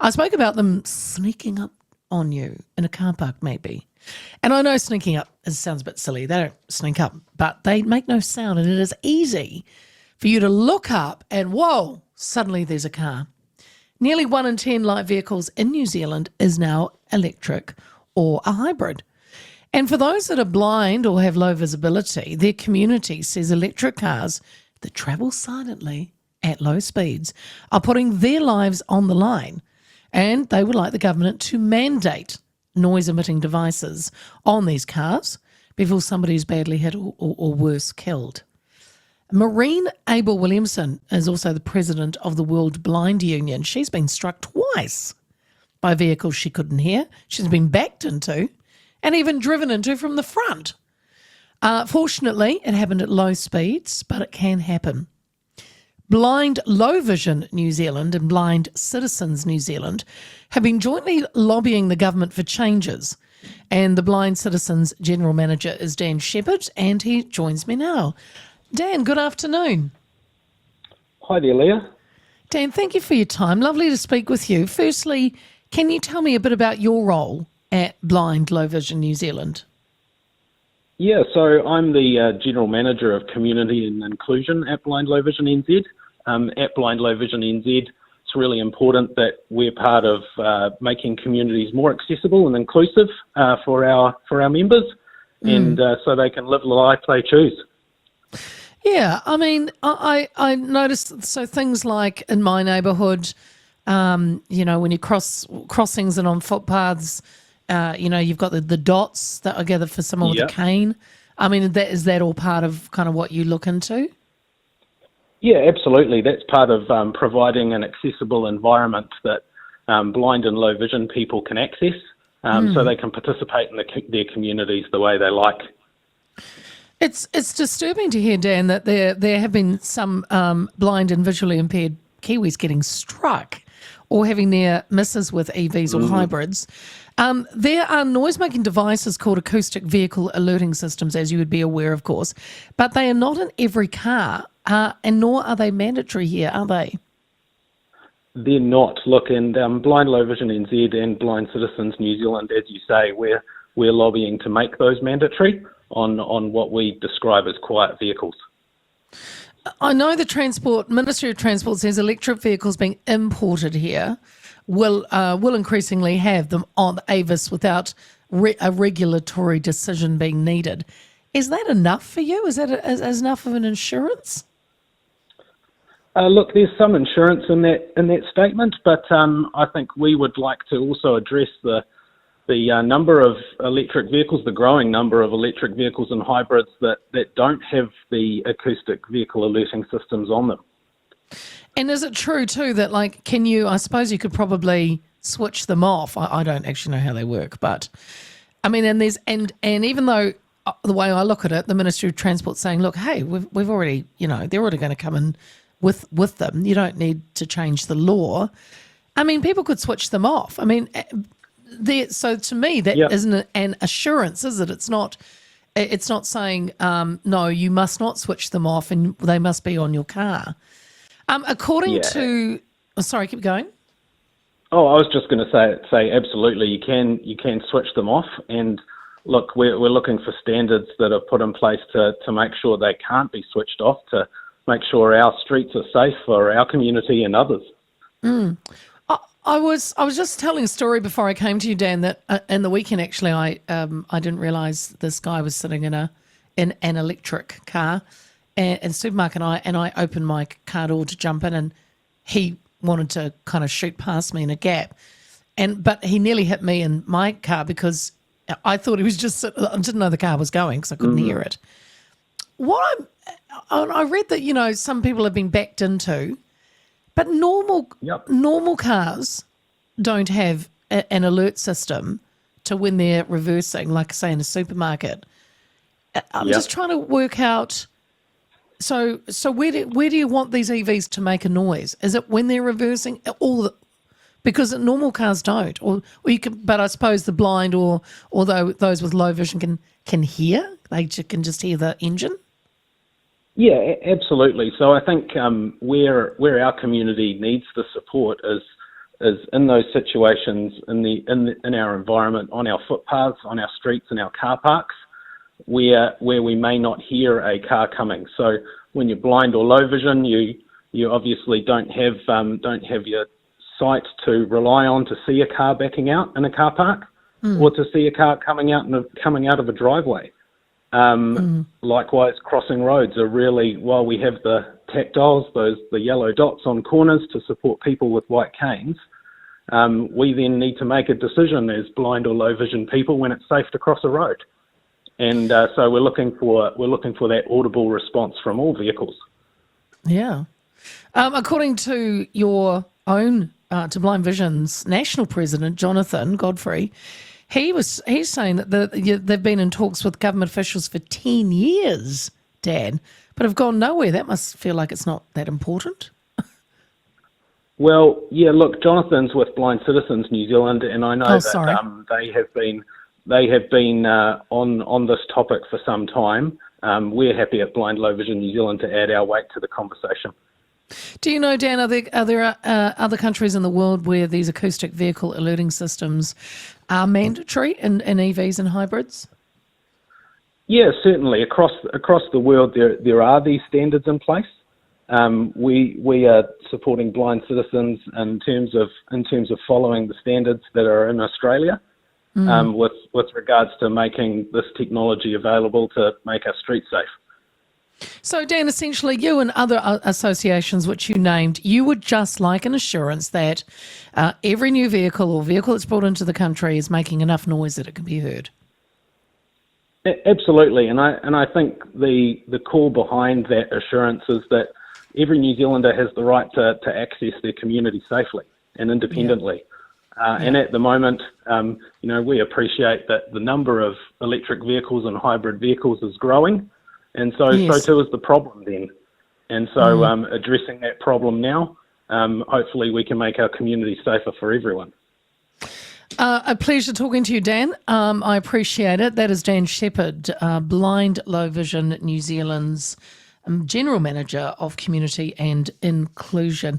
I spoke about them sneaking up on you in a car park, maybe. And I know sneaking up sounds a bit silly. They don't sneak up, but they make no sound, and it is easy for you to look up and, whoa, suddenly there's a car. Nearly 1 in 10 light vehicles in New Zealand is now electric or a hybrid. And for those that are blind or have low visibility, their community says electric cars that travel silently at low speeds are putting their lives on the line. And they would like the government to mandate noise-emitting devices on these cars before somebody is badly hit or worse, killed. Maureen Abel-Williamson is also the president of the World Blind Union. She's been struck twice by vehicles she couldn't hear. She's been backed into and even driven into from the front. Fortunately, it happened at low speeds, but it can happen. Blind Low Vision New Zealand and Blind Citizens New Zealand have been jointly lobbying the government for changes. And the Blind Citizens General Manager is Dan Shepherd, and he joins me now. Dan, good afternoon. Hi there, Leah. Dan, thank you for your time. Lovely to speak with you. Firstly, can you tell me a bit about your role at Blind Low Vision New Zealand? Yeah, so I'm the General Manager of Community and Inclusion at Blind Low Vision NZ. At Blind Low Vision NZ, it's really important that we're part of making communities more accessible and inclusive for our members, and so they can live the life they choose. Yeah, I mean, I noticed, so things like in my neighbourhood, when you crossings and on footpaths, you've got the dots that are gathered for someone with a cane. I mean, is that all part of kind of what you look into? Yeah, absolutely. That's part of providing an accessible environment that blind and low vision people can access, so they can participate in their communities the way they like. It's disturbing to hear, Dan, that there have been some blind and visually impaired Kiwis getting struck or having their misses with EVs or hybrids. There are noise-making devices called acoustic vehicle alerting systems, as you would be aware, of course, but they are not in every car, and nor are they mandatory here, are they? They're not. Look, and Blind Low Vision NZ and Blind Citizens New Zealand, as you say, we're lobbying to make those mandatory on what we describe as quiet vehicles. I know the Ministry of Transport says electric vehicles being imported here will increasingly have them on AVIS without a regulatory decision being needed. Is that enough for you? Is that as enough of an insurance? Look, there's some insurance in that statement, but I think we would like to also address the number of electric vehicles, the growing number of electric vehicles and hybrids that don't have the acoustic vehicle alerting systems on them. And is it true too that, like, I suppose you could probably switch them off. I don't actually know how they work, but I mean, and even though the way I look at it, the Ministry of Transport's saying, look, hey, we've already, they're already going to come in with them. You don't need to change the law. I mean, people could switch them off. I mean, so to me, that isn't an assurance, is it? It's not saying, no, you must not switch them off and they must be on your car. According to, sorry, keep going. Oh, I was just going to say absolutely, you can switch them off. And look, we're looking for standards that are put in place to make sure they can't be switched off, to make sure our streets are safe for our community and others. I was just telling a story before I came to you, Dan, that in the weekend actually I didn't realise this guy was sitting in an electric car in the supermarket, and I opened my car door to jump in, and he wanted to kind of shoot past me in a gap, but he nearly hit me in my car because I thought he was just I didn't know the car was going because I couldn't hear it. I read that some people have been backed into. But normal cars don't have an alert system to when they're reversing, like say in a supermarket. I'm just trying to work out. So where do you want these EVs to make a noise? Is it when they're reversing, because normal cars don't, or you can? But I suppose the blind or those with low vision can hear. They can just hear the engine. Yeah, absolutely. So I think where our community needs the support is is in those situations in our environment, on our footpaths, on our streets, and our car parks, where we may not hear a car coming. So when you're blind or low vision, you obviously don't have your sight to rely on to see a car backing out in a car park, or to see a car coming out of a driveway. Likewise, crossing roads are really, while we have the tactiles, the yellow dots on corners to support people with white canes, we then need to make a decision as blind or low vision people when it's safe to cross a road. And so we're looking for that audible response from all vehicles. Yeah. According to your own To Blind Vision's national president, Jonathan Godfrey, he's saying that they've been in talks with government officials for 10 years, Dan, but have gone nowhere. That must feel like it's not that important. Well, yeah, look, Jonathan's with Blind Citizens New Zealand, and I know they have been on this topic for some time. We're happy at Blind Low Vision New Zealand to add our weight to the conversation. Do you know, Dan, are there other countries in the world where these acoustic vehicle alerting systems are mandatory in EVs and hybrids? Yeah, certainly. Across the world, there are these standards in place. We are supporting Blind Citizens in terms of following the standards that are in Australia, with regards to making this technology available to make our streets safe. So, Dan, essentially, you and other associations which you named, you would just like an assurance that every new vehicle or vehicle that's brought into the country is making enough noise that it can be heard. Absolutely, and I think the call behind that assurance is that every New Zealander has the right to access their community safely and independently. And at the moment, we appreciate that the number of electric vehicles and hybrid vehicles is growing. And so too is the problem then. And so addressing that problem now, hopefully we can make our community safer for everyone. A pleasure talking to you, Dan. I appreciate it. That is Dan Shepherd, Blind Low Vision New Zealand's General Manager of Community and Inclusion.